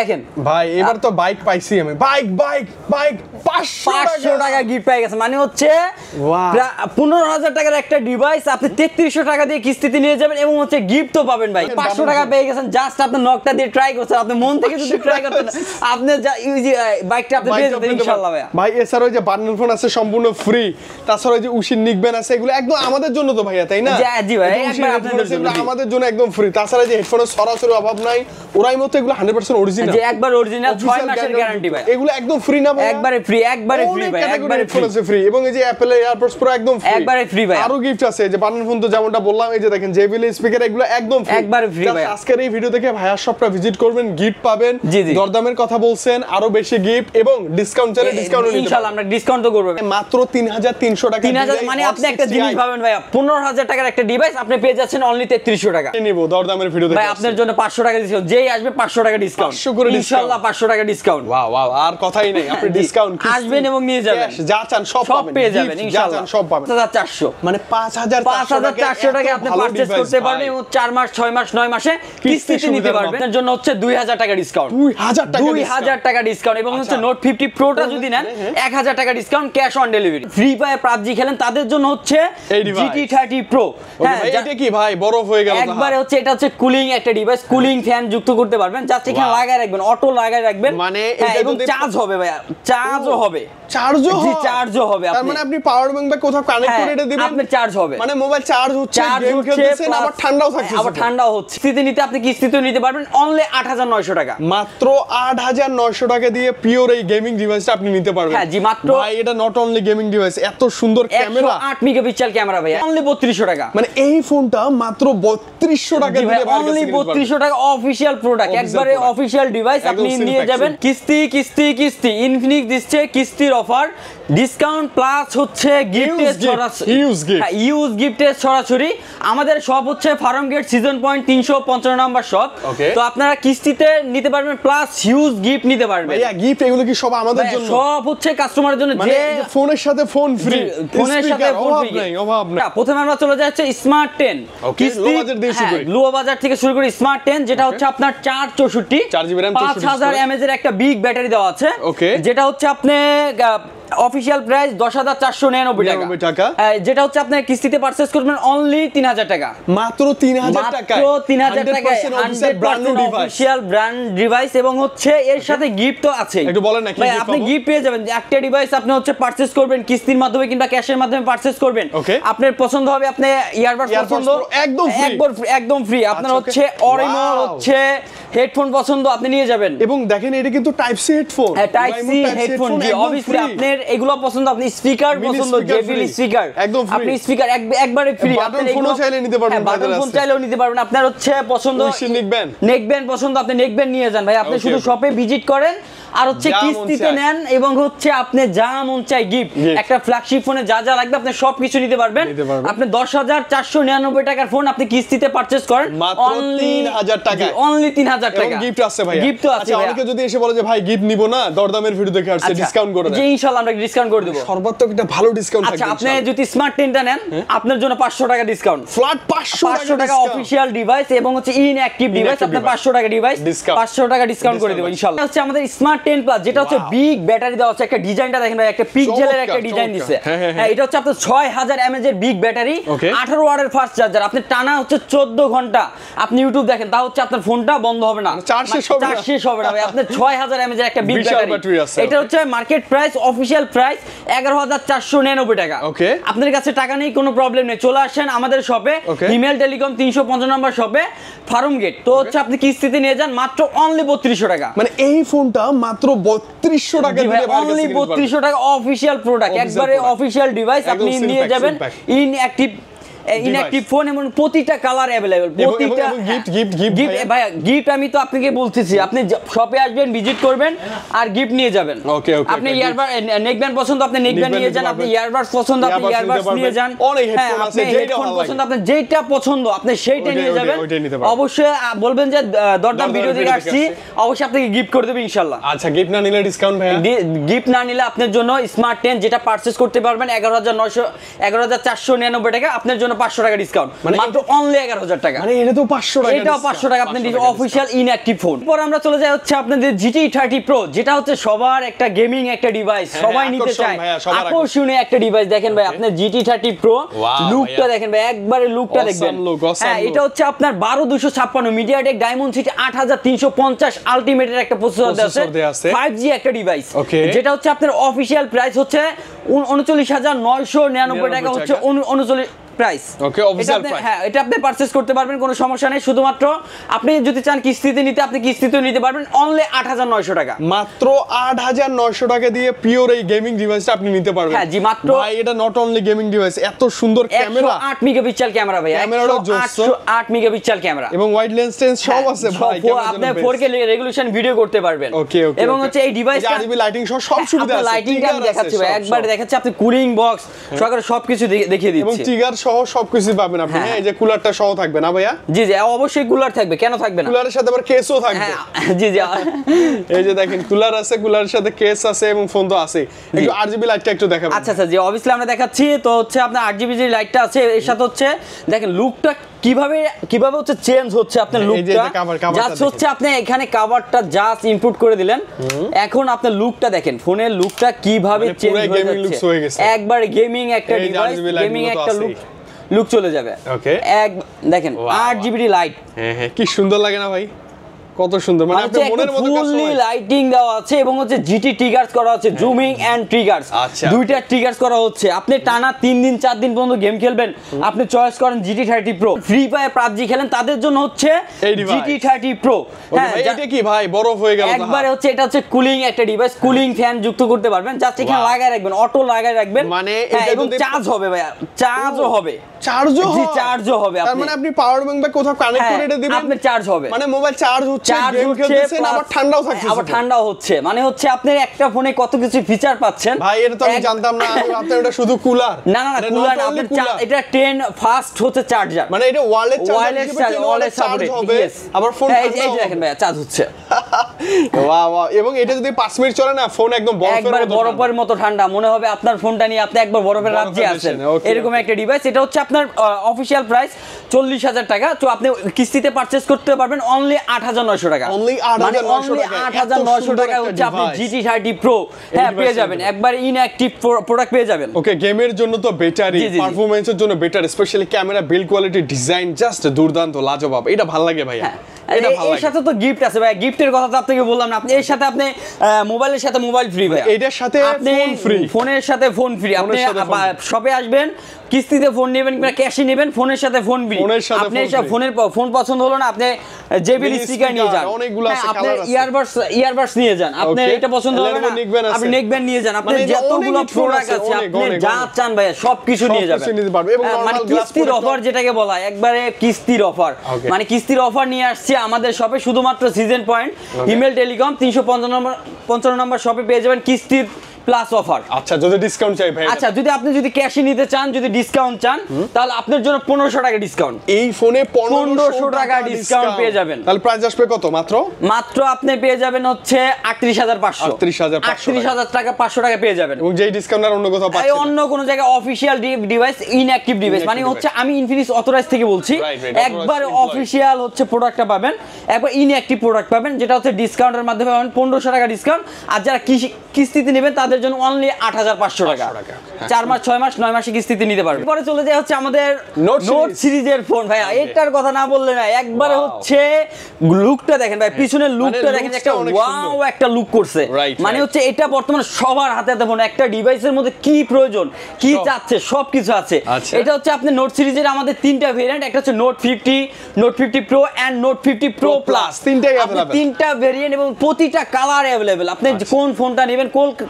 দেখেন ভাই এবার তো বাইক পাইছি আমি বাইক 500 টাকা গিফট পেয়ে গেছে মানে হচ্ছে 15,000 টাকার একটা ডিভাইস আপনি 3300 টাকা দিয়ে কিস্তিতে নিয়ে যাবেন এবং হচ্ছে গিফটও পাবেন ভাই 500 টাকা পেয়ে গেছেন জাস্ট আপনি নকটা দিয়ে ট্রাই করছেন আপনি মন থেকে যদি ট্রাই করতেন আপনি বাইকটা আপনি পেয়ে যাবেন ইনশাআল্লাহ ভাই এছাড়া ওই যে বান্ডেল ফোন আছে সম্পূর্ণ ফ্রি তাছাড়া ওই যে উশির নিকবেন আছে এগুলো একদম আমাদের জন্য তো ভাইয়া তাই না জি ভাই একবার আপনাদের জন্য আমাদের জন্য একদম ফ্রি তাছাড়া যে হেডফোনের সরাসরি অভাব নাই ওরাই মতো এগুলো 100% অরিজিনাল যে একবার অরিজিনাল 6 মাসের গ্যারান্টি ভাই এগুলো একদম ফ্রি না ভাই একবারে ফ্রি ভাই একবারে ফ্রি এবং এই যে অ্যাপল এয়ারপডস প্রো একদম ফ্রি একবারে ফ্রি ভাই আরো গিফট আছে যে বান্ডেল ফোন তো যেমনটা বললাম এই যে দেখেন জেবিএল স্পিকার এগুলো একদম ফ্রি একবারে ফ্রি ভাই আজকের এই ভিডিও থেকে ভাইয়ার শপটা ভিজিট করবেন গিফট পাবেন দরদামের কথা বলছেন আরো বেশি গিফট এবং ডিসকাউন্ট চাইলে ডিসকাউন্ট নিতে ইনশাআল্লাহ আমরা ডিসকাউন্ট তো করব মাত্র 3300 টাকা 3000 মানে আপনি একটা জিনিস পাবেন ভাই 15000 টাকার একটা ডিভাইস আপনি পেয়ে যাচ্ছেন অনলি 3300 টাকা নিব দরদামের ভিডিও দেখে ভাই আপনার জন্য 500 টাকা ডিসকাউন্ট যেই আসবে 500 টাকা ডিসকাউন্ট 500 করে ইনশাআল্লাহ 500 টাকা ডিসকাউন্ট ওয়াও আর কথাই নেই আপনি ডিসকাউন্ট আসবেন এবং নিয়ে যাবেন যা চান সব পাবেন পেয়ে যাবেন ইনশাআল্লাহ সব পাবেন 5400 মানে 5400 টাকা আপনি পারচেজ করতে পারবেন এবং 4 মাস 6 মাস 9 মাসে কিস্তিতে নিতে পারবেন আপনার জন্য হচ্ছে 2000 টাকা ডিসকাউন্ট 2000 টাকা ডিসকাউন্ট এবং হচ্ছে নোট 50 প্রোটা যদি নেন 1000 টাকা discount cash on delivery free fire PUBG খেলেন তাদের জন্য হচ্ছে GT 30 প্রো হ্যাঁ এটা কি ভাই বরফ হয়ে গেল একবারে হচ্ছে এটা হচ্ছে কুলিং একটা ডিভাইস কুলিং ফ্যান যুক্ত করতে পারবেন জাস্ট এখানে লাগায় রাখবেন অটো লাগায় রাখবেন মানে এবং চার্জ হবে ভাই চার্জও হবে চার্জও হবে তার মানে আপনি পাওয়ার ব্যাংক বা কোথাও কানেক্ট করে এটা দিবেন আপনি চার্জ হবে মানে মোবাইল চার্জ হচ্ছে গেম খেলতেছেন আবার ঠান্ডাও থাকছে আবার ঠান্ডাও হচ্ছে কিস্তিতে নিতে আপনি কিস্তিতেও নিতে পারবেন অনলি 8900 টাকা মাত্র 8900 টাকা দিয়ে পিওর এই গেমিং ডিভাইসটা আপনি নিতে পারবেন হ্যাঁ জি মাত্র ভাই এটা নট অনলি গেমিং ডিভাইস এত সুন্দর ক্যামেরা 8 মেগাপিক্সেল ক্যামেরা ভাই অনলি 3200 টাকা মানে এই ফোনটা মাত্র 3200 টাকা দিয়ে অনলি 3200 টাকা অফিশিয়াল প্রোডাক্ট একবারে অফিশিয়াল ডিভাইস আপনি নিয়ে যাবেন কিস্তি ইনফিনিক্স দিচ্ছে কিস্তির অফার ডিসকাউন্ট প্লাস হচ্ছে গিফটের সরাসরি ইউজ গিফটের সরাসরি আমাদের শপ হচ্ছে Farmgate season point 355 number shop তো আপনারা কিস্তিতে নিতে পারবেন প্লাস হিউজ গিফট নিতে পারবেন ভাইয়া গিফট এগুলো কি সব আমাদের জন্য সব হচ্ছে কাস্টমারের জন্য যে ফোনের সাথে ফোন ফ্রি ফোনের সাথে ফোন ফ্রি অভাব নাই প্রথমে আমরা চলে যাচ্ছে স্মার্ট 10 কিস্তি লো বাজার থেকে শুরু করে স্মার্ট 10 যেটা হচ্ছে আপনার 464 4GB RAM 5000 mAh এর একটা বিগ ব্যাটারি দেওয়া আছে যেটা হচ্ছে আপনি অফিশিয়াল প্রাইস 10499 টাকা যেটা হচ্ছে আপনি কিস্তিতে পারচেজ করবেন অনলি 3000 টাকা মাত্র 3000 টাকা মাত্র 3000 টাকা 100% অফিশিয়াল ব্র্যান্ড ডিভাইস এবং হচ্ছে এর সাথে গিফট তো আছে একটু বলেন না কি ভাই আপনি গিফট পেয়ে যাবেন একটা ডিভাইস আপনি হচ্ছে পারচেজ করবেন কিস্তির মাধ্যমে কিংবা ক্যাশের মাধ্যমে পারচেজ করবেন আপনার পছন্দ হবে আপনি ইয়ারবাডস পছন্দ একদম ফ্রি আপনার হচ্ছে অরিমো হচ্ছে হেডফোন পছন্দ আপনি নিয়ে যাবেন এবং দেখেন এটা কিন্তু type C headphone type C headphone জি অবভিয়াসলি আপনার এগুলো পছন্দ আপনি স্পিকার পছন্দ জেবিএল স্পিকার একদম ফ্রি আপনি স্পিকার একবারে ফ্রি আপনি ফোনও চাইলে নিতে পারবেন বাটন ফোন চাইলেও নিতে পারবেন আপনার হচ্ছে পছন্দ নেকব্যান্ড পছন্দ আপনি নেকব্যান্ড নিয়ে যান ভাই আপনি শুধু শপে ভিজিট করেন আর হচ্ছে কিস্তিতে নেন এবং হচ্ছে আপনি যা মন চাই গিফট একটা ফ্ল্যাগশিপ ফোনে যা যা লাগবে আপনি সবকিছু নিতে পারবেন আপনি 10499 টাকার ফোন আপনি কিস্তিতে পারচেজ করেন অনলি 3000 টাকা অনলি 3000 টাকা গিফট আছে ভাই গিফট তো আছে অনেকে যদি এসে বলে যে ভাই গিফট নিব না দরদামের ভিডিও দেখে আসছে ডিসকাউন্ট করে দেন জি ইনশাআল্লাহ আমরা ডিসকাউন্ট করে দেব সর্বাত্মক একটা ভালো ডিসকাউন্ট থাকবে আচ্ছা আপনি যদি স্মার্ট 10টা নেন আপনার জন্য 500 টাকা ডিসকাউন্ট ফ্ল্যাট 500 টাকা অফিশিয়াল ডিভাইস এবং হচ্ছে ইনঅ্যাকটিভ ডিভাইস আপনি 500 টাকা ডিভাইস 500 টাকা ডিসকাউন্ট করে দেব ইনশাআল্লাহ হচ্ছে আমাদের স্মার্ট 10 প্লাস যেটা হচ্ছে বিগ ব্যাটারি দেওয়া আছে একটা ডিজাইনটা দেখেন ভাই একটা পিক্সেলের একটা ডিজাইন দিয়েছে হ্যাঁ এটা হচ্ছে আপনার 6000 mAh এর বিগ ব্যাটারি 18 ওয়াটের ফাস্ট চার্জার আপনি টানা হচ্ছে 14 ঘন্টা আপনি ইউটিউব দেখেন তা হচ্ছে আপনার ফোনটা বন্ধ হবে না চার্জ শেষ হবে না ভাই আপনার 6000 mAh এর একটা বিগ ব্যাটারি এটা হচ্ছে মার্কেট প্রাইস অফিশিয়াল প্রাইস 11499 টাকা আপনার কাছে টাকা নেই কোনো প্রবলেম নেই চলে আসেন আমাদের শপে ইমেল টেলিকম 355 নাম্বার শপে ফার্ম গেট তো হচ্ছে আপনি কিস্তিতে নিয়ে যান মাত্র অনলি 3200 টাকা মানে এই ফোনটা মাত্র 3200 টাকা দিয়ে অনলি 3200 টাকা অফিশিয়াল প্রোডাক্ট একবারে অফিশিয়াল ডিভাইস আপনি নিয়ে যাবেন ইনঅ্যাকটিভ ইনঅ্যাকটিভ ফোন এবং প্রতিটা কালার अवेलेबल প্রতিটা গিফট ভাই গিফট আমি তো আপনাকে বলতেছি আপনি শপে আসবেন ভিজিট করবেন আর গিফট নিয়ে যাবেন আপনি ইয়ারবাড নেকব্যান্ড পছন্দ আপনি নেকব্যান্ড নিয়ে যান আপনি ইয়ারবাডস পছন্দ আপনি ইয়ারবাডস নিয়ে যান অনেক হেডফোন আছে যেটা পছন্দ আপনি যেটা পছন্দ আপনি সেইটা নিয়ে যাবেন অবশ্যই বলবেন যে দরদাম ভিডিও দেখে আসছি অবশ্যই আপনাকে গিফট করে দেব ইনশাআল্লাহ আচ্ছা গিফট না নিলে ডিসকাউন্ট ভাই গিফট না নিলে আপনার জন্য স্মার্ট 10 যেটা পারচেজ করতে পারবেন 11499 টাকা আপনার জন্য 500 টাকা ডিসকাউন্ট, মাত্র অনলি 11000 টাকা। মানে এটা তো 500 টাকা, এটাও 500 টাকা আপনি অফিশিয়াল ইনঅ্যাক্টিভ ফোন। পরে আমরা চলে যাই হচ্ছে আপনাদের GT 30 Pro, যেটা হচ্ছে সবার একটা গেমিং একটা ডিভাইস, সবাই নিতে চায়, আকর্ষণীয় একটা ডিভাইস। দেখেন ভাই আপনার GT 30 Pro লুকটা দেখেন ভাই, একবারে লুকটা দেখবেন। হ্যাঁ, এটা হচ্ছে আপনার 12256 MediaTek Dimensity 8350 আলটিমেটের একটা প্রসেসর আছে, 5G একটা ডিভাইস, যেটা হচ্ছে আপনার অফিশিয়াল প্রাইস হচ্ছে 39999 টাকা হচ্ছে 39 প্রাইস। ওকে, অফিশিয়াল প্রাইস। হ্যাঁ, এটা আপনি পারচেজ করতে পারবেন, কোনো সমস্যা নেই। শুধুমাত্র আপনি যদি চান কিস্তিতে নিতে, আপনি কিস্তিতেও নিতে পারবেন, অনলি 8900 টাকা। মাত্র 8900 টাকা দিয়ে পিওর এই গেমিং ডিভাইসটা আপনি নিতে পারবেন। হ্যাঁ জি, মাত্র। ভাই এটা নট অনলি গেমিং ডিভাইস, এত সুন্দর ক্যামেরা, 8 মেগাপিক্সেল ক্যামেরা ভাই, 8 মেগাপিক্সেল ক্যামেরা এবং ওয়াইড লেন্স টেন্স সব আছে ভাই। আপনি 4K রেজোলিউশন ভিডিও করতে পারবেন। ওকে ওকে। এবং হচ্ছে এই ডিভাইসটা RGB লাইটিং সব সুবিধা আছে। লাইটিংটা আমি দেখাচ্ছি ভাই, একবারে দেখাচ্ছি, আপনি কুলিং বক্স সহকারে সবকিছু দেখিয়ে দিচ্ছি, এবং ট্রিগার সহ সবকিছু পাবেন আপনি। হ্যাঁ, এই যে কুলারটা সহ থাকবে না ভাইয়া? জি জি, অবশ্যই কুলার থাকবে, কেন থাকবে না? কুলারের সাথে আবার কেসও থাকবে। জি জি, এই যে দেখেন কুলার আছে, কুলারের সাথে কেস আছে এবং ফোন তো আছে। একটু RGB লাইটটা একটু দেখাবেন। আচ্ছা আচ্ছা, জি অবভিয়াসলি আমরা দেখাচ্ছি। তো হচ্ছে আপনার RGB যে লাইটটা আছে, এর সাথে হচ্ছে দেখেন লুকটা কিভাবে হচ্ছে চেঞ্জ হচ্ছে আপনার লুকটা। জাস্ট হচ্ছে আপনি এখানে কভারটা জাস্ট ইনপুট করে দিলেন, এখন আপনার লুকটা দেখেন, ফোনের লুকটা কিভাবে চেঞ্জ হয়ে যাচ্ছে, একবার গেমিং একটা ডিভাইস, গেমিং একটা লুক চলে যাবে। ওকে, দেখেন 8GB লাইট। হ্যাঁ হ্যাঁ, কি সুন্দর লাগে না ভাই, কত সুন্দর, মানে আপনার মনের মতো ফুললি লাইটিং দেওয়া আছে, এবং হচ্ছে GT ট্রিগার্স করা আছে, জুমিং এন্ড ট্রিগার্স, দুইটা ট্রিগার্স করা হচ্ছে। আপনি টানা 3 দিন 4 দিন পর্যন্ত গেম খেলবেন, আপনি চয়েস করেন GT 30 Pro। Free fire PUBG খেলেন, তাদের জন্য হচ্ছে GT 30 Pro। হ্যাঁ, এটা কি ভাই বরফ হয়ে গেল একবারে হচ্ছে, এটা হচ্ছে কুলিং একটা ডিভাইস, কুলিং ফ্যান যুক্ত করতে পারবেন, জাস্ট এখানে লাগায় রাখবেন, অটো লাগায় রাখবেন, মানে এবং চার্জ হবে ভাই, চার্জও হবে, চার্জও হবে। তার মানে আপনি পাওয়ার ব্যাংক বা কোথাও কানেক্ট করে এটা দিবেন, আপনি চার্জ হবে, মানে মোবাইল চার্জ হচ্ছে, গেম খেলতেছেন, আবার ঠান্ডাও থাকছে, আবার ঠান্ডাও হচ্ছে, মানে হচ্ছে আপনি একটা ফোনে কত কিছু ফিচার পাচ্ছেন ভাই। এটা তো আমি জানতাম না, আপনার এটা শুধু কুলার না, কুলার না, এটা 10 ফাস্ট হচ্ছে চার্জার, মানে এটা ওয়্যারলেস চার্জ হবে, আবার ফোন এই যে দেখেন ভাই চার্জ হচ্ছে। ওয়াও ওয়াও, এবং এটা যদি 5 মিনিট চলে না, ফোন একদম বরফের মতো ঠান্ডা মনে হবে, আপনার ফোনটা নিয়ে আপনি একবার বরফের রাজ্যে আছেন, এরকম একটা ডিভাইস। এটা হচ্ছে আপনার অফিশিয়াল প্রাইস 40000 টাকা। তো আপনি কিস্তিতে পারচেজ করতে পারবেন অনলি 8900 টাকা, অনলি 8900 টাকা হচ্ছে আপনি GT 30 Pro হ্যাঁ পেয়ে যাবেন, একবার ইনঅ্যাক্টিভ প্রোডাক্ট পেয়ে যাবেন। ওকে, গেমের জন্য তো বেটারই, পারফরম্যান্সের জন্য better, specially camera build quality, design just দুর্দান্ত, লাজবাব, এটা ভালো লাগে ভাই। এর সাথে তো গিফট আছে ভাই, গিফটের কথা তো আপনাকে বললাম না, আপনি এর সাথে আপনি মোবাইলের সাথে মোবাইল ফ্রি ভাই, এটার সাথে ফোন ফ্রি, ফোনের সাথে ফোন ফ্রি। আপনি শপে আসবেন, কিস্তিতে ফোন নেবেন কিংবা ক্যাশে নেবেন, ফোনের সাথে ফোন ফ্রি। আপনি ফোনের ফোন পছন্দ হলো না, আপনি JBL স্পিকার নিয়ে যান, অনেকগুলো আছে, আপনি ইয়ারবাডস নিয়ে যান, আপনি এটা পছন্দ হলো না, আপনি নেকব্যান্ড নিয়ে যান, আপনি যতগুলো প্রোডাক্ট আছে আপনি যা চান ভাই সবকিছু নিয়ে যাবেন। মানে কিস্তির অফার যেটাকে বলা হয়, একবারে কিস্তির অফার, মানে কিস্তির অফার নিয়ে আসছে আমাদের শপে, শুধুমাত্র সিজন পয়েন্ট হিমেল টেলিকম 355 নম্বর শপে পেয়ে যাবেন কিস্তির প্লাস অফার। আচ্ছা, যদি ডিসকাউন্ট চাই ভাই, আচ্ছা যদি ক্যাশে নিতে চান, যদি ডিসকাউন্ট চান, তাহলে আপনার জন্য 1500 টাকা ডিসকাউন্ট, এই ফোনে 1500 টাকা ডিসকাউন্ট পেয়ে যাবেন। তাহলে প্রাইস আসবে কত? মাত্র আপনি পেয়ে যাবেন হচ্ছে 38500 38000 টাকা, 500 টাকা পেয়ে যাবেন, এবং যেই ডিসকাউন্ট আর অন্য কোথাও পাচ্ছেন না, অন্য কোন জায়গায় অফিশিয়াল ডিভাইস, ইনঅ্যাক্টিভ ডিভাইস, মানে হচ্ছে আমি ইনফিনিক্স অথরাইজ থেকে বলছি, একবার অফিশিয়াল হচ্ছে প্রোডাক্টটা পাবেন, একবার ইনঅ্যাক্টিভ প্রোডাক্ট পাবেন, যেটা হচ্ছে ডিসকাউন্টের মাধ্যমে পাবেন 1500 টাকা ডিসকাউন্ট। আর যারা কিস্তিতে নেবেন তাদের জন্য অনলি 8500 টাকা, 4 মাস 6 মাস 9 মাসে কিস্তিতে নিতে পারবেন। পরে চলে যায় হচ্ছে আমাদের নোট সিরিজের ফোন ভাই, এটার কথা না বললে না, একবারে হচ্ছে লুকটা দেখেন ভাই, পিছনের লুকটা দেখেন, একটা ওয়াও একটা লুক করছে, মানে হচ্ছে এটা বর্তমানে সবার হাতে হাতে ফোন, একটা ডিভাইসের মধ্যে কি প্রয়োজন কি চাচ্ছে সবকিছু আছে। এটা হচ্ছে আপনি নোট সিরিজের আমাদের 3টা ভেরিয়েন্ট, একটা হচ্ছে Note 50, Note 50 Pro and Note 50 Pro plus, তিনটা ভেরিয়েন্ট, এবং প্রতিটা কালার अवेलेबल। আপনি কোন ফোনটা নেবেন,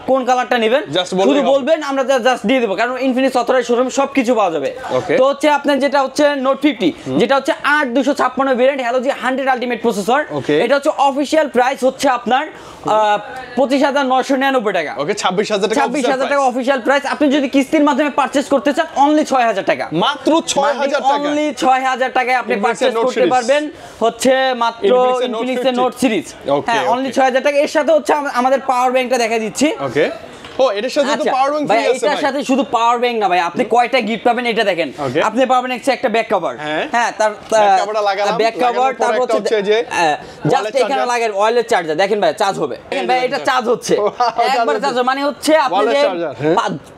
কোন কালারটা নেবেন শুধু বলবেন, আমরা জাস্ট দিয়ে দেব, কারণ ইনফিনিক্স অথরাইজ শোরুমে সবকিছু পাওয়া যাবে। তো হচ্ছে আপনার যেটা হচ্ছে নোট 50, যেটা হচ্ছে 8256 ভেরিয়েন্ট, হ্যালোজি 100 আলটিমেট প্রসেসর, এটা হচ্ছে অফিশিয়াল প্রাইস হচ্ছে আপনার 25999 টাকা। ওকে, 26000 টাকা অফিশিয়াল প্রাইস। আপনি যদি কিস্তির মাধ্যমে পারচেজ করতে চান, অনলি 6000 টাকা, মাত্র 6000 টাকা, অনলি 6000 টাকায় আপনি পারচেজ করতে পারবেন হচ্ছে মাত্র ইনফিনিক্স নোট সিরিজ। হ্যাঁ, অনলি 6000 টাকা। এর সাথে হচ্ছে আমাদের পাওয়ার ব্যাংকটা দেখা দিচ্ছি। ওকে, ও এটার সাথে তো পাওয়ার ব্যাংক ফ্রি আছে ভাই। এটার সাথে শুধু পাওয়ার ব্যাংক না ভাই, আপনি কয়টা গিফট পাবেন এটা দেখেন। আপনি পাবেন একটা ব্যাক কভার, হ্যাঁ তার কভারটা লাগালাম, ব্যাক কভার, তারপর হচ্ছে যে জাস্ট এখানে লাগার ওয়্যারলেস চার্জার। দেখেন ভাই চার্জ হবে, দেখেন ভাই এটা চার্জ হচ্ছে একবার চার্জ, মানে হচ্ছে আপনি যে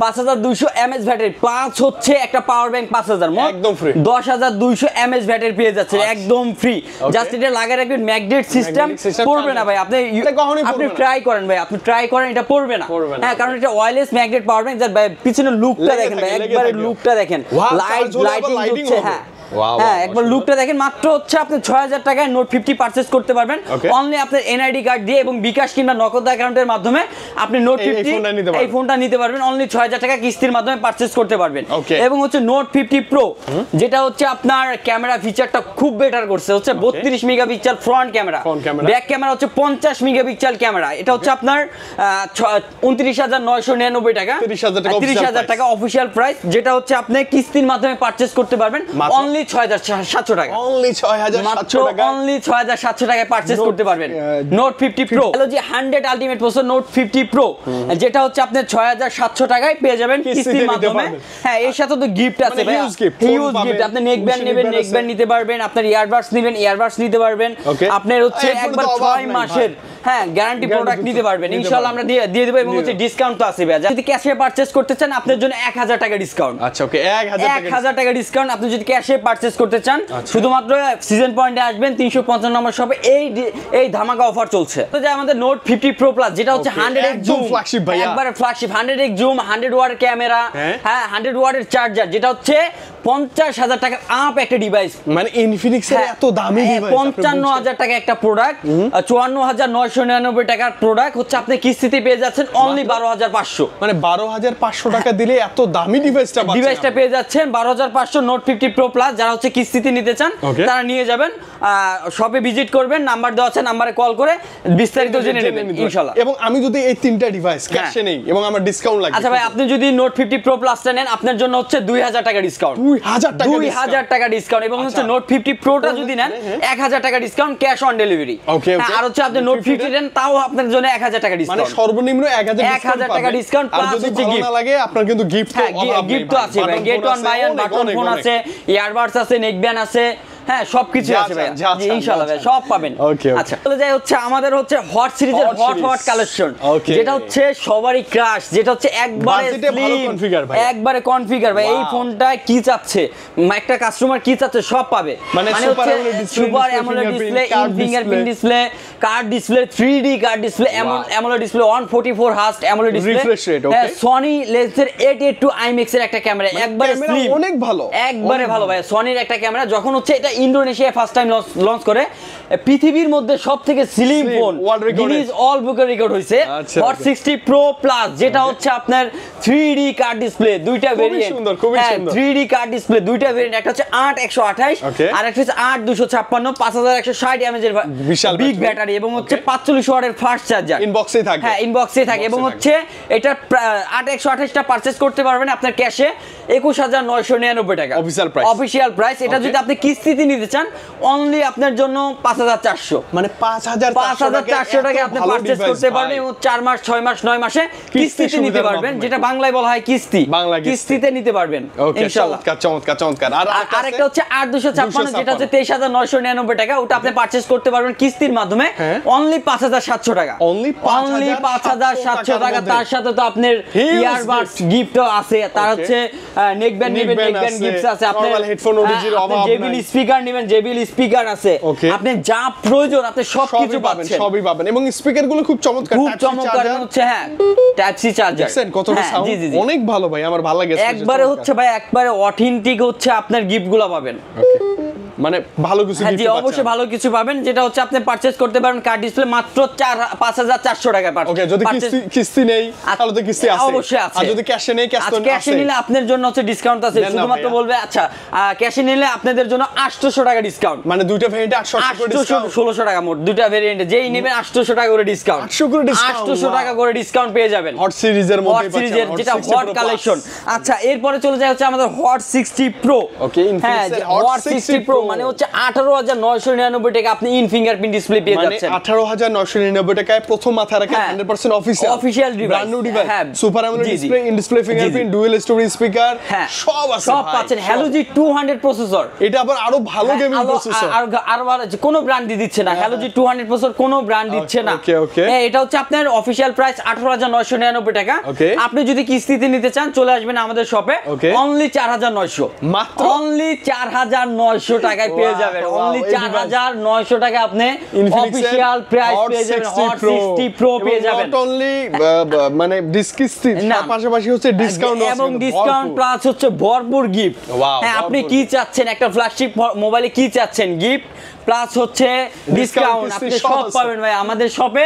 5200 mAh ব্যাটারি প্লাস হচ্ছে একটা পাওয়ার ব্যাংক 5000, মোট একদম ফ্রি 10200 mAh ব্যাটারি পেয়ে যাচ্ছে একদম ফ্রি। জাস্ট এটা লাগায় রাখবেন, ম্যাগনেট সিস্টেম পড়বে না ভাই, আপনি ট্রাই করেন ভাই, আপনি ট্রাই করেন, এটা পড়বে না। হ্যাঁ কারণ এটা ওয়্যারলেস ম্যাগনেট পাওয়ার ব্যাংক, যার পিছনের লুকটা দেখেন ভাই, একবারে লুকটা দেখেন, লাইটিং হচ্ছে, হ্যাঁ একবার লুকটা দেখেন। মাত্র হচ্ছে আপনি 6000 টাকায় নোট 50 পারচেজ করতে পারবেন অনলি আপনার এনআইডি কার্ড দিয়ে এবং বিকাশ কিংবা নগদ অ্যাকাউন্টের মাধ্যমে আপনি নোট 50 এই ফোনটা নিতে পারবেন অনলি 6000 টাকা কিস্তির মাধ্যমে পারচেজ করতে পারবেন। এবং হচ্ছে নোট 50 প্রো যেটা হচ্ছে আপনার ক্যামেরা ফিচারটা খুব বেটার করছে, হচ্ছে 32 megapixel front camera, back camera হচ্ছে 50 মেগাপিক্সেল ক্যামেরা। এটা হচ্ছে আপনার 29999 টাকা, 30000 টাকা অফিশিয়াল প্রাইস, যেটা হচ্ছে আপনি কিস্তির মাধ্যমে পারচেজ করতে পারবেন অনলি 6700 টাকা, অনলি 6700 টাকা, অনলি 6700 টাকায় পারচেজ করতে পারবেন নোট 50 প্রো। হলো যে 100 আলটিমেট প্রসেসর নোট 50 প্রো, যেটা হচ্ছে আপনি 6700 টাকায় পেয়ে যাবেন কিস্তির মাধ্যমে। হ্যাঁ এর সাথে তো গিফট আছে ভাই, হিউজ গিফট। আপনি নেক ব্যান্ড নেবেন, নেক ব্যান্ড নিতে পারবেন, আপনার ইয়ারবাডস নেবেন, ইয়ারবাডস নিতে পারবেন, আপনার হচ্ছে একবার 6 মাসের হ্যাঁ গ্যারান্টি প্রোডাক্ট নিতে পারবেন ইনশাআল্লাহ, আমরা দিয়ে দেব। এবং হচ্ছে ডিসকাউন্ট তো আছে ভাই, যদি ক্যাশে পারচেজ করতে চান আপনার জন্য 1000 টাকা ডিসকাউন্ট। আচ্ছা ওকে 1000 টাকা ডিসকাউন্ট আপনি যদি ক্যাশে পারচেজ করতে চান, শুধুমাত্র সিজন পয়েন্টে আসবেন 355 নম্বর শপে, এই ধামাকা অফার চলছে। তো যে আমাদের নোট 50 প্রো প্লাস যেটা হচ্ছে 100x জুম ফ্ল্যাগশিপ ভাই, একবারে flagship 100x zoom, 100 watt camera, হ্যাঁ 100 ওয়াটের চার্জার, যেটা হচ্ছে 50000 টাকা আপ একটা ডিভাইস, মানে ইনফিনিক্স এর এত দামি ডিভাইস 55000 টাকা একটা প্রোডাক্ট, 54999 টাকার প্রোডাক্ট হচ্ছে আপনি কিস্তিতে পেয়ে যাচ্ছেন অনলি 12500, মানে 12500 টাকা দিলে এত দামি ডিভাইসটা পেয়ে যাচ্ছেন 12500 নোট 50 প্রো প্লাস। যারা হচ্ছে কিস্তিতে নিতে চান তারা নিয়ে যাবেন, শপে ভিজিট করবেন, নাম্বার দেওয়া আছে, নাম্বারে কল করে বিস্তারিত জেনে নেবেন ইনশাআল্লাহ। এবং আমি যদি এই তিনটা ডিভাইস ক্যাশে নেই এবং আমার ডিসকাউন্ট লাগে, আচ্ছা ভাই আপনি যদি নোট 50 প্রো প্লাসটা নেন আপনার জন্য হচ্ছে 2000 টাকা ডিসকাউন্ট, 2000 টাকা ডিসকাউন্ট। এবং হচ্ছে নোট 50 প্রোটা যদি নেন 1000 টাকা ডিসকাউন্ট ক্যাশ অন ডেলিভারি। আর হচ্ছে আপনি নোট 50 নেন তাও আপনার জন্য 1000 টাকা ডিসকাউন্ট, মানে সর্বনিম্ন 1000 টাকা ডিসকাউন্ট প্লাস হচ্ছে গিফট লাগে। আপনার কিন্তু গিফট তো আছে ভাই, get one buy one, button phone আছে, ইয়ারবাডস আছে, নেক ব্যান্ড আছে, হ্যাঁ সবকিছু আছে ভাই ইনশাআল্লাহ ভাই সব পাবেন। আচ্ছা চলে যাই হচ্ছে আমাদের হচ্ছে হট সিরিজের হট কালেকশন, যেটা হচ্ছে সবারই ক্রাশ, যেটা হচ্ছে একবারে কনফিগার ভাই। এই ফোনটা কি চাচ্ছে একটা কাস্টমার, কি চাচ্ছে সব পাবে, মানে হচ্ছে super AMOLED display, in fingerprint display, card display, 3D card display, AMOLED display, 144 hertz AMOLED display, Sony লেন্সের 882 IMX এর একটা ক্যামেরা, একবারে স্লিম, অনেক ভালো, একবারে ভালো ভাই। সনির একটা ক্যামেরা, যখন হচ্ছে এটা ইন্দোনেশিয়া ফার্স্ট টাইম লঞ্চ করে, পৃথিবীর মধ্যে সবথেকে স্লিম ফোন, গিনিস অল বুকে রেকর্ড হইছে। হট 60 প্রো প্লাস যেটা হচ্ছে আপনার 3D কার্ড ডিসপ্লে, দুইটা ভেরিয়েন্ট, খুবই সুন্দর 3D কার্ড ডিসপ্লে, দুইটা ভেরিয়েন্ট, একটা হচ্ছে 8128 আর একটা হচ্ছে 8156 5160 mAh এর বিশাল বিগ ব্যাটারি, এবং হচ্ছে 45 ওয়াটের ফাস্ট চার্জার ইনবক্সেই থাকে, হ্যাঁ ইনবক্সেই থাকে। এবং হচ্ছে এটা 8128টা পারচেজ করতে পারবেন আপনার ক্যাশে 21999 টাকা অফিশিয়াল প্রাইস। এটা যদি আপনি কিস্তিতে নিতে চান অনলি আপনার জন্য 5400, মানে 5400 টাকা আপনি পারচেজ করতে পারবেন এবং 4 মাস 6 মাস 9 মাসে কিস্তিতে নিতে পারবেন, যেটা বাংলায় বলা হয় কিস্তি, কিস্তিতে নিতে পারবেন ইনশাআল্লাহ। চমৎকার। আর আরেকটা হচ্ছে 8256 যেটা হচ্ছে 23999 টাকা, ওটা আপনি পারচেজ করতে পারবেন কিস্তির মাধ্যমে অনলি 5700 টাকা, অনলি 5700 টাকা। তার সাথে তো আপনার ইয়ারবাডস গিফটও আছে, তার হচ্ছে নেক ব্যান্ড নেবেন, নেক ব্যান্ড গিফটস আছে, আপনার হেডফোন অরিজিনাল অভাব নাই, জেবিএল স্পিকার নেবেন, জেবিএল স্পিকার আছে, আপনি যা প্রয়োজন আপনি সবকিছু পাচ্ছেন, সবই পাবেন। এবং স্পিকারগুলো খুব চমৎকার, হচ্ছে হ্যাঁ টাইপ সি চার্জার, দেখেন কতটা সাউন্ড অনেক ভালো ভাই, আমার ভালো লাগে একবারে হচ্ছে ভাই, একবারে অথেন্টিক হচ্ছে আপনার গিফটগুলো পাবেন, মানে ভালো কিছু গিফট পাচ্ছেন, অবশ্যই ভালো কিছু পাবেন, যেটা হচ্ছে আপনি পারচেজ করতে পারেন কার্ড ডিসপ্লে মাত্র 5400 টাকা পাচ্ছেন। ওকে যদি কিস্তি নেই তাহলে তো কিস্তি আছে, অবশ্যই আছে। আর যদি ক্যাশে নেই, ক্যাশে নিলে আপনাদের জন্য হচ্ছে ডিসকাউন্ট আছে, শুধুমাত্র বলবে আচ্ছা ক্যাশে নিলে আপনাদের জন্য 800 টাকা ডিসকাউন্ট, মানে দুইটা ভেরিয়েন্টে 1600 টাকা মোট, দুইটা ভেরিয়েন্টে যেই নেবেন 800 টাকা করে ডিসকাউন্ট, 800 টাকা করে ডিসকাউন্ট পেয়ে যাবেন হট সিরিজের মধ্যে, হট সিরিজের যেটা হট কালেকশন। আচ্ছা এরপরে চলে যায় হচ্ছে আমাদের হট 60 প্রো। ওকে, হ্যাঁ হট 60 প্রো মানে হচ্ছে 18999 টাকা আপনি ইন ফিঙ্গারপ্রিন্ট ডিসপ্লে পেয়ে যাচ্ছেন, 18999 টাকায় প্রথম মাথা রাখে 100% official device, brand new device, super AMOLED display, in display fingerprint, dual story speaker, সব আছে, সব পাচ্ছেন। হ্যালো জি 200 প্রসেসর, এটা আবার আরো ভালো গেমিং প্রসেসর, আর কোন ব্র্যান্ড দিচ্ছে না, হ্যালো জি 200 প্রসেসর কোন ব্র্যান্ড দিচ্ছে না। হ্যাঁ এটা হচ্ছে আপনার অফিশিয়াল প্রাইস 18999 টাকা। আপনি যদি কিস্তিতে নিতে চান চলে আসবেন আমাদের শপে, অনলি 4900, মাত্র অনলি 4900 টাকায় পেয়ে যাবেন, অনলি 4900 টাকা আপনি অফিশিয়াল প্রাইস পেয়ে যাবেন, হট 60 প্রো পেয়ে যাবেন। নট অনলি মানে কিস্তি, তার পাশাপাশি হচ্ছে ডিসকাউন্ট এবং ডিসকাউন্ট প্লাস হচ্ছে ভরপুর গিফট। হ্যাঁ আপনি কি চাচ্ছেন, একটা ফ্ল্যাগশিপ মোবাইলে কি চাচ্ছেন, গিফট প্লাস হচ্ছে ডিসকাউন্ট, আপনি সব পাবেন ভাই আমাদের শপে,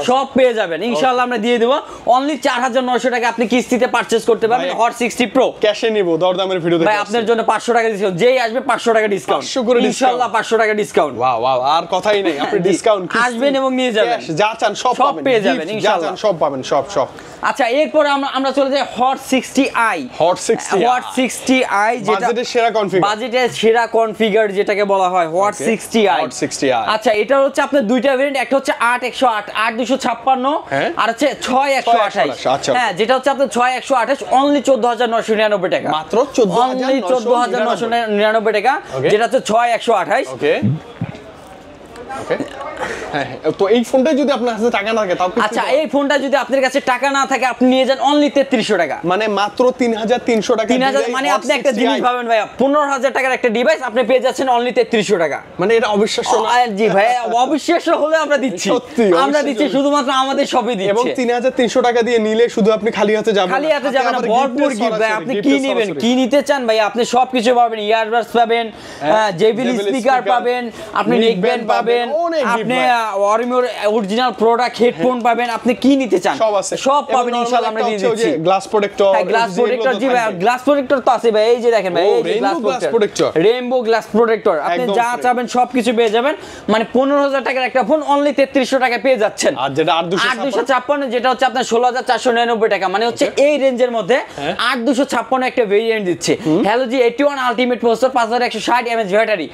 সব পেয়ে যাবেন ইনশাআল্লাহ আমরা দিয়ে দেব। অনলি 4900 টাকা আপনি কিস্তিতে পারচেজ করতে পারবেন হট 60 প্রো। ক্যাশে নিব, দরদামের ভিডিও দেখে ভাই আপনার জন্য 500 টাকা ডিসকাউন্ট, যেই আসবে 500 টাকা ডিসকাউন্ট ইনশাআল্লাহ, 500 টাকা ডিসকাউন্ট। ওয়াও ওয়াও, আর কথাই নেই, আপনি ডিসকাউন্ট আসবেন এবং নিয়ে যাবেন, যা চান সব পেয়ে যাবেন ইনশাআল্লাহ, সব পাবেন, সব। আচ্ছা এরপর আমরা চলে যাই হট 60i। হট 60i যেটা বাজেটের সেরা কনফিগার, বাজেটের সেরা কনফিগার যেটাকে বলা হয় হট 60i। আচ্ছা এটা হচ্ছে আপনার দুইটা ভেরিয়েন্ট, একটা হচ্ছে 8128, 8256, আর হচ্ছে 6128। হ্যাঁ যেটা হচ্ছে আপনার 6128 অনলি 14999 টাকা, মাত্র 14999 টাকা, যেটা হচ্ছে 6128। ওকে তো এই ফোনটা যদি আপনার কাছে টাকা না থাকে তাও, আচ্ছা এই ফোনটা যদি আপনার কাছে টাকা না থাকে আপনি নিয়ে যান অনলি 3300 টাকা, মানে মাত্র 3300 টাকা। 3000 মানে আপনি একটা জিনিস পাবেন ভাই, 15000 টাকার একটা ডিভাইস আপনি পেয়ে যাচ্ছেন অনলি 3300 টাকা, মানে এটা অবিশ্বাস্য না? জি ভাই অবিশ্বাস্য হলে আমরা দিচ্ছি, আমরা দিচ্ছি শুধুমাত্র আমাদের শপে দিচ্ছি। এবং 3300 টাকা দিয়ে নিলে শুধু আপনি খালি হাতে যাবেন, খালি হাতে যাবেন না, ভরপুর গিফট ভাই। আপনি কি নেবেন, কি নিতে চান ভাই, আপনি সবকিছু পাবেন, ইয়ারবাডস পাবেন, জেবিএল স্পিকার পাবেন, আপনি নেকব্যান্ড পাবেন, আপনি অরিমোর অরিজিনাল প্রোডাক্ট হেডফোন পাবেন, আপনি কি নিতে চান সব পাবেন ইনশাআল্লাহ আমরা দিয়ে দিচ্ছি। গ্লাস প্রোটেক্টর, হ্যাঁ গ্লাস প্রোটেক্টর, জি ভাই গ্লাস প্রোটেক্টর তো আছে ভাই, এই যে দেখেন ভাই, এই যে glass protector, rainbow glass protector, আপনি যা চাবেন সবকিছু পেয়ে যাবেন। মানে 15000 টাকার একটা ফোন অনলি 3300 টাকা পেয়ে যাচ্ছেন, আর যেটা 8256 যেটা হচ্ছে আপনার 16499 টাকা, মানে হচ্ছে এই রেঞ্জের মধ্যে 8256 একটা ভেরিয়েন্ট দিচ্ছে। হ্যালো জি 81 আলটিমেট প্রসেসর, 5160 mAh ব্যাটারি,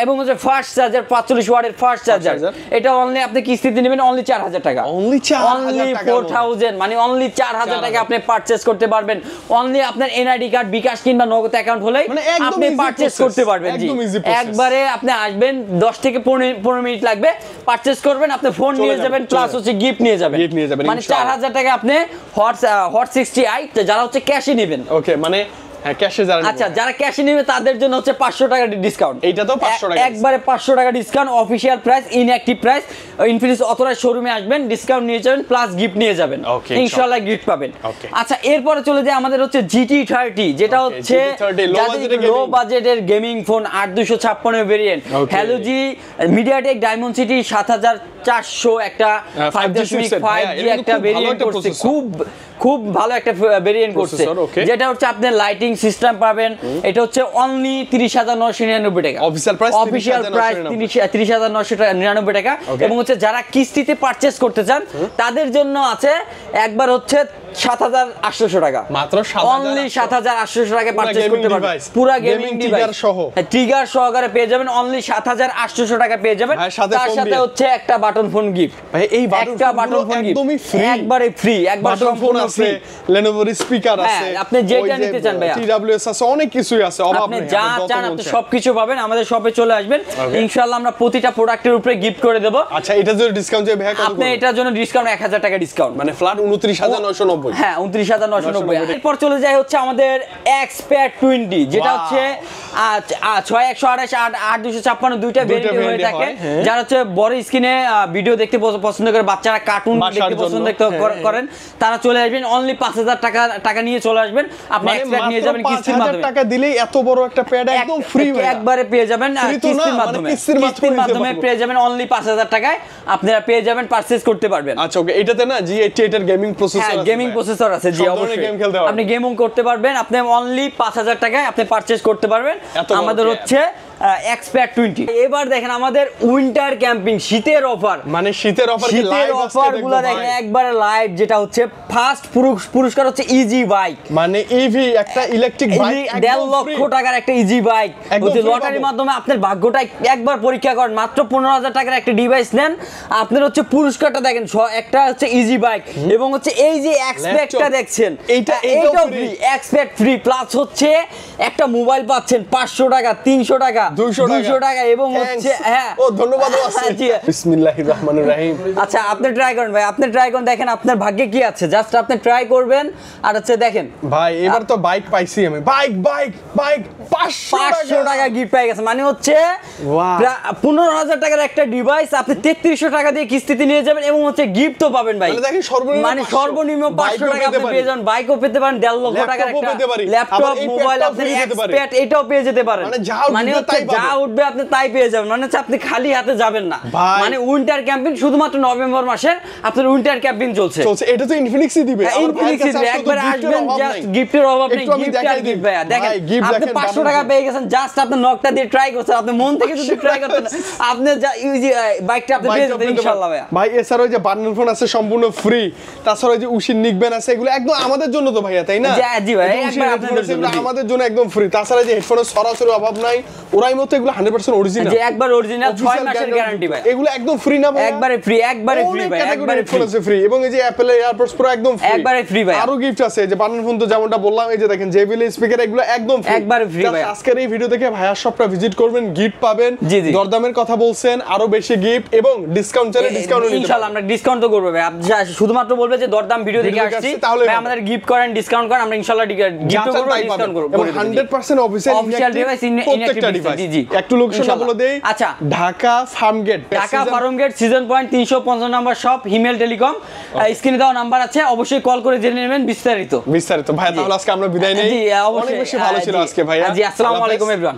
এবং হচ্ছে ফাস্ট চার্জার, 45 ওয়াটের ফাস্ট চার্জার। এটা অনলি আপনি কিস্তিতে নেবেন অনলি 4000 টাকা, অনলি 4000, মানে অনলি 4000 টাকা আপনি পারচেজ করতে পারবেন। অনলি আপনার এনআইডি কার্ড, বিকাশ কিংবা নগদ অ্যাকাউন্ট হলেই আপনি পারচেজ করতে পারবেন। জি একবারে আপনি আসবেন, 10 থেকে 15 মিনিট লাগবে, পারচেজ করবেন, আপনি ফোন নিয়ে যাবেন প্লাস হচ্ছে গিফট নিয়ে যাবেন, মানে 4000 টাকা আপনি হট 60i যারা হচ্ছে ক্যাশে নেবেন। ওকে মানে ক্যাশে যারা, আচ্ছা যারা ক্যাশে নেবে তাদের জন্য হচ্ছে 500 টাকা ডিসকাউন্ট, এইটা তো 500 টাকা একবারে 500 টাকা discount, official price, inactive price, Infinix authorised শোরুমে আসবেন, ডিসকাউন্ট নিয়ে যাবেন প্লাস গিফট নিয়ে যাবেন, ইনশাআল্লাহ গিফট পাবেন। আচ্ছা এরপরে চলে যায় আমাদের হচ্ছে GT30, যেটা হচ্ছে লো বাজেটের গেমিং ফোন, 8256 ভেরিয়েন্ট, হ্যালো জি মিডিয়াটেক ডায়মন্ডসিটি 7400 একটা 5.5G একটা ভেরিয়েন্ট করছে, খুব ভালো একটা ভেরিয়েন্ট করছে, যেটা হচ্ছে আপনার লাইটিং সিস্টেম পাবেন। এটা হচ্ছে অনলি 30999 টাকা, অফিশিয়াল প্রাইস 30999 টাকা। এবং হচ্ছে যারা কিস্তিতে পারচেজ করতে চান তাদের জন্য আছে একবার হচ্ছে 7800 টাকা, মাত্র অনলি 7800 টাকা পারচেজ করতে পারবেন, পুরো গেমিং ডিভাইস সহ, ট্রিগার সহকারে পেয়ে যাবেন অনলি 7800 টাকা পেয়ে যাবেন। তার সাথে হচ্ছে একটা বাটন ফোন গিফট, ভাই এই বাটন ফোন একদমই ফ্রি, একবারে ফ্রি, একবার সম্পূর্ণ ফ্রি। Lenovo স্পিকার আছে, আপনি যেটা নিতে চান ভাই, TWS আছে, অনেক কিছুই আছে, অভাব নেই, আপনি যা চান আপনি সবকিছু পাবেন। আমাদের শপে চলে আসবেন, ইনশাআল্লাহ আমরা প্রতিটা প্রোডাক্টের উপরে গিফট করে দেব। আচ্ছা এটার জন্য ডিসকাউন্ট যে ভাই, আপনি এটার জন্য ডিসকাউন্ট 1000 টাকা ডিসকাউন্ট, মানে ফ্ল্যাট 29990। হ্যাঁ 29990। এরপর চলে যায় হচ্ছে আমাদের Xpad 20, যেটা হচ্ছে 6128 8256 দুইটা ভেরিয়েন্ট হয়ে থাকে। যারা হচ্ছে বড় স্ক্রিনে ভিডিও দেখতে পছন্দ করে, বাচ্চারা কার্টুন দেখতে পছন্দ করেন, তারা চলে আসবেন, অনলি 5000 টাকা নিয়ে চলে আসবেন, আপনি Xpad নিয়ে যাবেন কিস্তির মাধ্যমে। 5000 টাকা দিলেই এত বড় একটা প্যাড একদম ফ্রি একবারে পেয়ে যাবেন, কিস্তির মাধ্যমে পেয়ে যাবেন অনলি 5000 টাকায় আপনারা পেয়ে যাবেন, পারচেজ করতে পারবেন। আচ্ছা ওকে, এটাতে না G88 এর গেমিং প্রসেসর আছে, গেমিং প্রসেসর আছে, জি অবশ্যই আপনি গেমিং করতে পারবেন, আপনি অনলি 5000 টাকায় আপনি পারচেজ করতে পারবেন। আমাদের হচ্ছে এক্সপ্যাট 20। এবার দেখেন আমাদের উইন্টার ক্যাম্পিং শীতের অফার, মানে শীতের অফার, শীতের অফারগুলো দেখেন একবারে লাইভ। যেটা হচ্ছে ফার্স্ট পুরস্কার হচ্ছে ইজি বাইক, মানে ইভি একটা ইলেকট্রিক বাইক 1.5 লক্ষ টাকার একটা ইজি বাইক। যদি লটারির মাধ্যমে আপনার ভাগ্যটা একবার পরীক্ষা করেন, মাত্র 15,000 টাকার একটা ডিভাইস নেন, আপনার হচ্ছে পুরস্কারটা দেখেন, একটা হচ্ছে ইজি বাইক এবং হচ্ছে এই যে এক্সপেক্টটা দেখছেন এইটাও ফ্রি, এক্সপেক্ট ফ্রি প্লাস হচ্ছে একটা মোবাইল পাচ্ছেন 500 টাকা, 300 টাকা, 200 টাকা এবং হচ্ছে হ্যাঁ ও ধন্যবাদ বিসমিল্লাহির রহমানির রহিম। আচ্ছা আপনি ট্রাই করেন ভাই, আপনি ট্রাই করেন, দেখেন আপনার ভাগ্যে কি আছে, জাস্ট আপনি ট্রাই করবেন। আর হচ্ছে দেখেন ভাই এবার তো বাইক পাইছি আমি, বাইক 500 টাকা গিফট পেয়ে গেছে, মানে হচ্ছে 15,000 টাকার একটা ডিভাইস আপনি 3300 টাকা দিয়ে কিস্তিতে নিয়ে যাবেন এবং হচ্ছে গিফট তো পাবেন ভাই, মানে সর্বনিম্ন 500 টাকা আপনি পেয়ে যাবেন, বাইকও পেতে পারেন, 1.5 লক্ষ টাকার একটা ল্যাপটপ, মোবাইল, আপনি এক্সপ্যাট এটাও পেয়ে যেতে পারেন, মানে হচ্ছে যা উঠবে আপনি তাই পেয়ে যাবেন, মানে হচ্ছে আপনি খালি হাতে যাবেন না। মানে উইন্টার ক্যাম্পিং শুধুমাত্র নভেম্বর মাসের আপনার উইন্টার ক্যাম্পিং চলছে, এটা তো ইনফিনিক্সই দিবে, ইনফিনিক্সই দিবে, একবার আসবেন, জাস্ট গিফটের অভাব নেই, গিফট আর গিফট ভাই। দেখেন আপনি 500 টাকা পেয়ে গেছেন, জাস্ট আপনি নকটা দিয়ে ট্রাই করছেন, আপনি মন থেকে যদি ট্রাই করতেন আপনি বাইকটা আপনি পেয়ে যেতেন ইনশাআল্লাহ ভাই। ভাই এছাড়া ওই যে বান্ডেল ফোন আছে সম্পূর্ণ ফ্রি, তাছাড়া ওই যে উশির নিকবেন আছে, এগুলো একদম আমাদের জন্য তো ভাইয়া, তাই না? জি ভাই, একবার আপনাদের জন্য, আমাদের জন্য একদম ফ্রি। তাছাড়া যে হেডফোনের সরাসরি অভাব নাই, ওরাই মতো এগুলো 100% অরিজিনাল, যে একবার অরিজিনাল 6 মাসের গ্যারান্টি ভাই, এগুলো একদম ফ্রি না ভাই? একবারে ফ্রি ভাই, একবারে ফ্রি। এবং এই যে অ্যাপল এয়ারপডস প্রো একদম ফ্রি, একবারে ফ্রি ভাই। আরো গিফট আছে, যে বান্ডেল ফোন তো যেমনটা বললাম, এই যে দেখেন JBL স্পিকার, এগুলো একদম ফ্রি, একবারে ফ্রি ভাই। আজকের এই ভিডিও দেখে ভাইয়ার শপটা ভিজিট করবেন, গিফট পাবেন, দরদামের কথা বলছেন, আরো বেশি গিফট এবং ডিসকাউন্ট চাইলে ডিসকাউন্ট নিতে ইনশাআল্লাহ আমরা ডিসকাউন্ট তো করব ভাই। আপনি শুধুমাত্র বলবে যে দরদাম ভিডিও দেখে আসছি, ভাই আমাদের গিফট করেন, ডিসকাউন্ট করেন, আমরা ইনশাআল্লাহ গিফট করব, ডিসকাউন্ট করব, এবং 100% অফিশিয়াল ডিভাইস, প্রত্যেকটা ডিভাইস। জি একটু লোকেশনটা বলে দেই। আচ্ছা, Dhaka Farmgate season point 355 number shop, Himel telecom, স্ক্রিনে দেওয়া নাম্বার আছে, অবশ্যই কল করে জেনে নেবেন বিস্তারিত। ভাই তাহলে আজকে আমরা বিদায় নেই, অনেক বেশি ভালো ছিল আজকে ভাই। জি আসসালামু আলাইকুম এভরিওয়ান।